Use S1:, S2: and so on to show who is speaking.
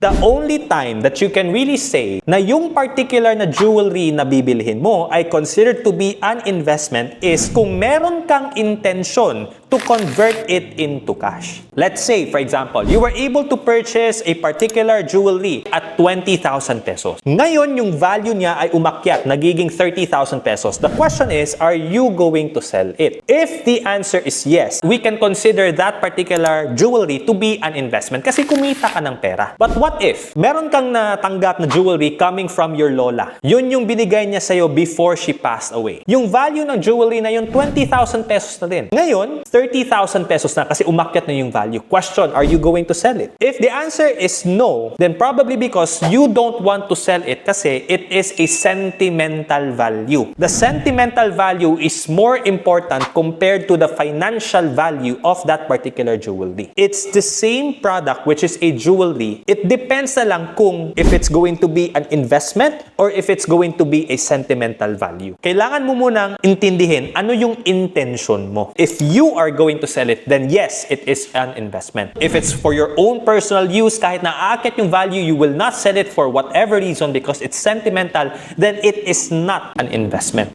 S1: The only time that you can really say na yung particular na jewelry na bibilhin mo ay considered to be an investment is kung meron kang intention to convert it into cash. Let's say, for example, you were able to purchase a particular jewelry at 20,000 pesos. Ngayon, yung value niya ay umakyat, nagiging 30,000 pesos. The question is, are you going to sell it? If the answer is yes, we can consider that particular jewelry to be an investment kasi kumita ka ng pera. But what if meron kang natanggap na jewelry coming from your lola? Yun yung binigay niya sa'yo before she passed away. Yung value ng jewelry na yun, 20,000 pesos na din. Ngayon, 30,000 pesos na kasi umakyat na yung value. Question, are you going to sell it? If the answer is no, then probably because you don't want to sell it kasi it is a sentimental value. The sentimental value is more important compared to the financial value of that particular jewelry. It's the same product which is a jewelry. It depends na lang kung if it's going to be an investment or if it's going to be a sentimental value. Kailangan mo munang intindihin ano yung intention mo. If you are going to sell it, then yes, it is an investment. If it's for your own personal use, kahit na aakit yung value, you will not sell it for whatever reason because it's sentimental, then it is not an investment.